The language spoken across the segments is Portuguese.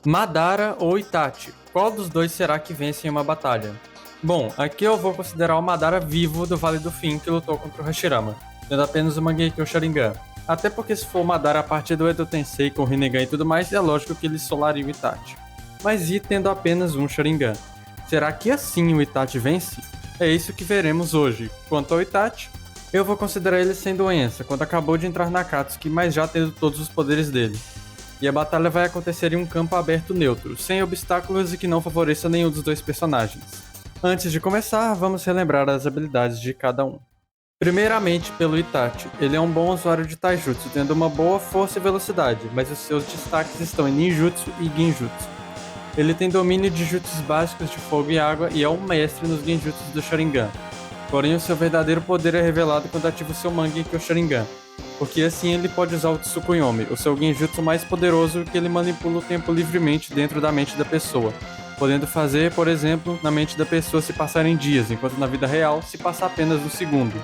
Madara ou Itachi? Qual dos dois será que vence em uma batalha? Bom, aqui eu vou considerar o Madara vivo do Vale do Fim que lutou contra o Hashirama, tendo apenas o Mangekyou Sharingan. Até porque se for o Madara a partir do Edo Tensei com o Rinnegan e tudo mais, é lógico que ele solaria o Itachi. Mas e tendo apenas um Sharingan? Será que assim o Itachi vence? É isso que veremos hoje. Quanto ao Itachi, eu vou considerar ele sem doença, quando acabou de entrar na Akatsuki, mas já tendo todos os poderes dele. E a batalha vai acontecer em um campo aberto neutro, sem obstáculos e que não favoreça nenhum dos dois personagens. Antes de começar, vamos relembrar as habilidades de cada um. Primeiramente, pelo Itachi, ele é um bom usuário de Taijutsu, tendo uma boa força e velocidade, mas os seus destaques estão em Ninjutsu e Genjutsu. Ele tem domínio de jutsus básicos de fogo e água e é um mestre nos Genjutsus do Sharingan. Porém, o seu verdadeiro poder é revelado quando ativa o seu Mangekyou Sharingan, porque assim ele pode usar o Tsukuyomi, o seu genjutsu mais poderoso que ele manipula o tempo livremente dentro da mente da pessoa, podendo fazer, por exemplo, na mente da pessoa se passar em dias, enquanto na vida real se passa apenas um segundo.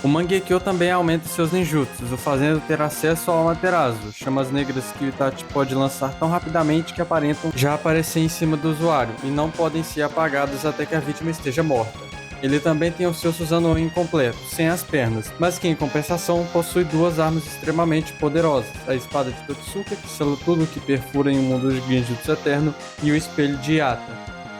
O Mangekyou também aumenta seus ninjutsus, o fazendo ter acesso ao Amaterasu, chamas negras que o Itachi pode lançar tão rapidamente que aparentam já aparecer em cima do usuário, e não podem ser apagadas até que a vítima esteja morta. Ele também tem o seu Susanoo incompleto, sem as pernas, mas que em compensação possui duas armas extremamente poderosas, a espada de Totsuka, que sela tudo que perfura em um mundo de Genjutsu eterno, e o espelho de Yata,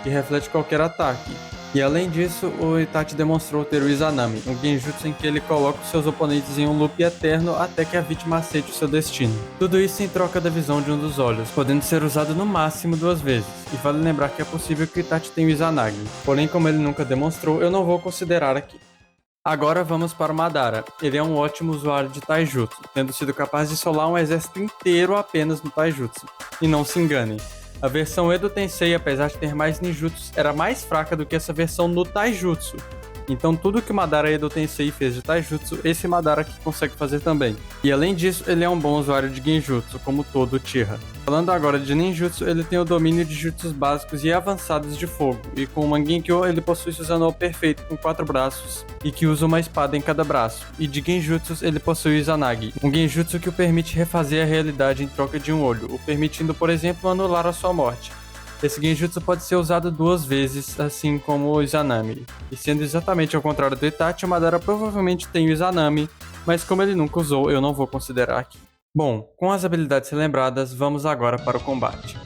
que reflete qualquer ataque. E além disso, o Itachi demonstrou ter o Izanami, um genjutsu em que ele coloca os seus oponentes em um loop eterno até que a vítima aceite o seu destino. Tudo isso em troca da visão de um dos olhos, podendo ser usado no máximo 2 vezes. E vale lembrar que é possível que o Itachi tenha o Izanagi, porém como ele nunca demonstrou, eu não vou considerar aqui. Agora vamos para o Madara. Ele é um ótimo usuário de Taijutsu, tendo sido capaz de solar um exército inteiro apenas no Taijutsu. E não se enganem, a versão Edo Tensei, apesar de ter mais ninjutsus, era mais fraca do que essa versão no Taijutsu. Então tudo que o Madara Edo Tensei fez de Taijutsu, esse Madara aqui consegue fazer também. E além disso, ele é um bom usuário de Genjutsu, como todo Uchiha. Falando agora de Ninjutsu, ele tem o domínio de jutsus básicos e avançados de fogo, e com o Mangekyou ele possui Susanoo perfeito com 4 braços, e que usa uma espada em cada braço. E de Genjutsus ele possui o Izanagi, um Genjutsu que o permite refazer a realidade em troca de um olho, o permitindo, por exemplo, anular a sua morte. Esse Genjutsu pode ser usado 2 vezes, assim como o Izanami. E sendo exatamente ao contrário do Itachi, o Madara provavelmente tem o Izanami, mas como ele nunca usou, eu não vou considerar aqui. Bom, com as habilidades relembradas, vamos agora para o combate.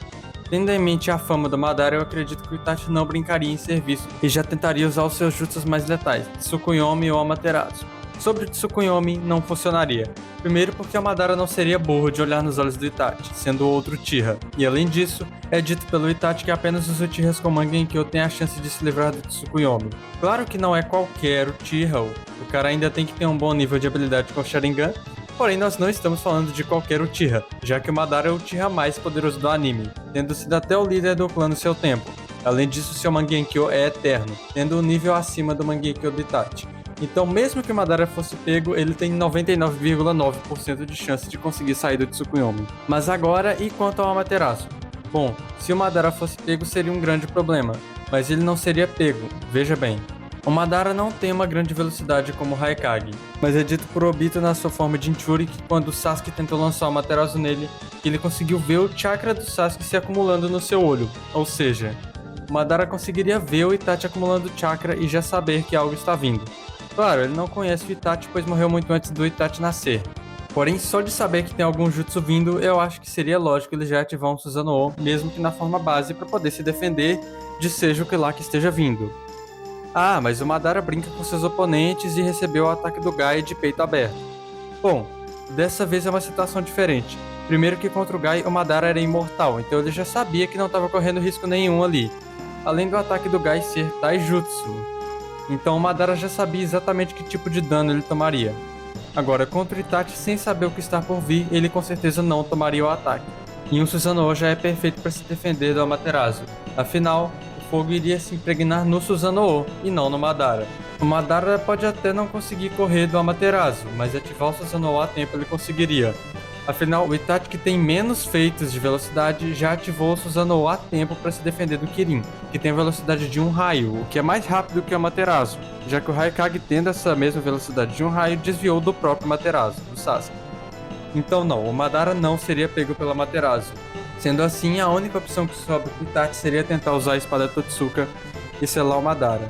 Tendo em mente a fama do Madara, eu acredito que o Itachi não brincaria em serviço e já tentaria usar os seus jutsus mais letais, Tsukuyomi ou Amaterasu. Sobre o Tsukuyomi, não funcionaria. Primeiro porque o Madara não seria burro de olhar nos olhos do Itachi, sendo outro Uchiha. E além disso, é dito pelo Itachi que apenas os Uchihas com Mangekyou têm a chance de se livrar do Tsukuyomi. Claro que não é qualquer Uchiha, o cara ainda tem que ter um bom nível de habilidade com o Sharingan, porém nós não estamos falando de qualquer Uchiha, já que o Madara é o Uchiha mais poderoso do anime, tendo sido até o líder do clã no seu tempo. Além disso, seu Mangekyou é eterno, tendo um nível acima do Mangekyou do Itachi. Então, mesmo que o Madara fosse pego, ele tem 99,9% de chance de conseguir sair do Tsukuyomi. Mas agora, e quanto ao Amaterasu? Bom, se o Madara fosse pego seria um grande problema, mas ele não seria pego, veja bem. O Madara não tem uma grande velocidade como o Raikage, mas é dito por Obito na sua forma de Jinchuri que quando o Sasuke tentou lançar o Amaterasu nele, ele conseguiu ver o chakra do Sasuke se acumulando no seu olho, ou seja, o Madara conseguiria ver o Itachi acumulando chakra e já saber que algo está vindo. Claro, ele não conhece o Itachi, pois morreu muito antes do Itachi nascer. Porém, só de saber que tem algum jutsu vindo, eu acho que seria lógico ele já ativar um Susanoo, mesmo que na forma base, para poder se defender de seja o que lá que esteja vindo. Ah, mas o Madara brinca com seus oponentes e recebeu o ataque do Gai de peito aberto. Bom, dessa vez é uma situação diferente. Primeiro que contra o Gai, o Madara era imortal, então ele já sabia que não estava correndo risco nenhum ali. Além do ataque do Gai ser Taijutsu. Então o Madara já sabia exatamente que tipo de dano ele tomaria. Agora, contra o Itachi, sem saber o que está por vir, ele com certeza não tomaria o ataque. E um Susanoo já é perfeito para se defender do Amaterasu. Afinal, o fogo iria se impregnar no Susanoo e não no Madara. O Madara pode até não conseguir correr do Amaterasu, mas ativar o Susanoo a tempo ele conseguiria. Afinal, o Itachi, que tem menos feitos de velocidade, já ativou o Susanoo a tempo para se defender do Kirin, que tem a velocidade de um raio, o que é mais rápido que o Amaterasu, já que o Raikage, tendo essa mesma velocidade de um raio, desviou do próprio Amaterasu, do Sasuke. Então não, o Madara não seria pego pelo Amaterasu. Sendo assim, a única opção que sobra pro Itachi seria tentar usar a espada Totsuka e selar o Madara.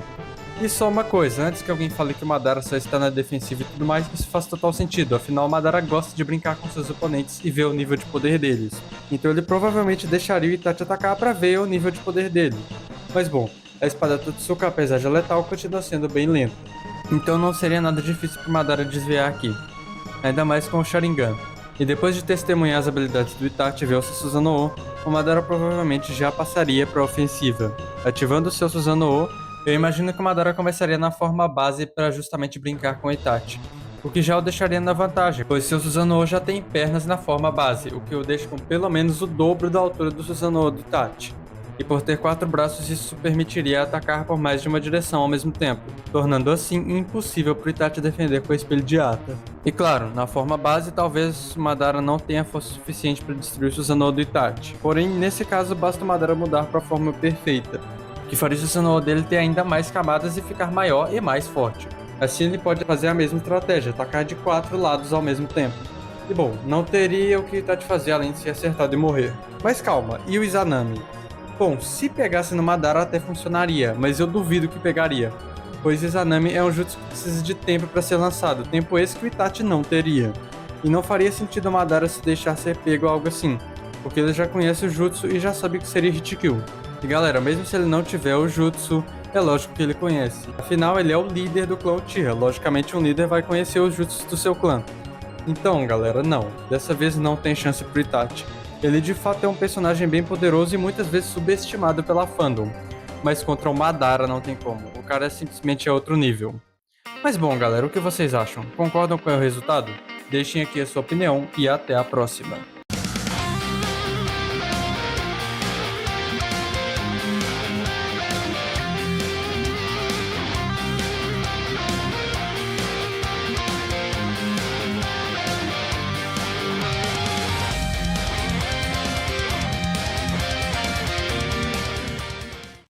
E só uma coisa, antes que alguém fale que o Madara só está na defensiva e tudo mais, isso faz total sentido, afinal o Madara gosta de brincar com seus oponentes e ver o nível de poder deles. Então ele provavelmente deixaria o Itachi atacar para ver o nível de poder dele. Mas bom, a espada Totsuka, apesar de letal, continua sendo bem lenta. Então não seria nada difícil para o Madara desviar aqui, ainda mais com o Sharingan. E depois de testemunhar as habilidades do Itachi versus Susanoo, o Madara provavelmente já passaria para a ofensiva. Ativando o seu Susanoo, eu imagino que o Madara começaria na forma base para justamente brincar com o Itachi, o que já o deixaria na vantagem, pois seu Susanoo já tem pernas na forma base, o que o deixa com pelo menos o dobro da altura do Susanoo do Itachi. E por ter 4 braços, isso permitiria atacar por mais de uma direção ao mesmo tempo, tornando assim impossível para o Itachi defender com o Espelho de Ata. E claro, na forma base, talvez o Madara não tenha força suficiente para destruir o Susanoo do Itachi, porém, nesse caso, basta o Madara mudar para a forma perfeita, que faria o Susanoo dele ter ainda mais camadas e ficar maior e mais forte. Assim ele pode fazer a mesma estratégia, atacar de 4 lados ao mesmo tempo. E bom, não teria o que o Itachi fazer além de ser acertado e morrer. Mas calma, e o Izanami? Bom, se pegasse no Madara até funcionaria, mas eu duvido que pegaria, pois Izanami é um jutsu que precisa de tempo para ser lançado, tempo esse que o Itachi não teria. E não faria sentido o Madara se deixar ser pego ou algo assim, porque ele já conhece o jutsu e já sabe que seria hit kill. E galera, mesmo se ele não tiver o jutsu, é lógico que ele conhece. Afinal, ele é o líder do clã Uchiha, logicamente um líder vai conhecer os jutsus do seu clã. Então, galera, não, dessa vez não tem chance pro Itachi. Ele de fato é um personagem bem poderoso e muitas vezes subestimado pela fandom, mas contra o Madara não tem como, o cara é simplesmente outro nível. Mas bom, galera, o que vocês acham? Concordam com o resultado? Deixem aqui a sua opinião e até a próxima.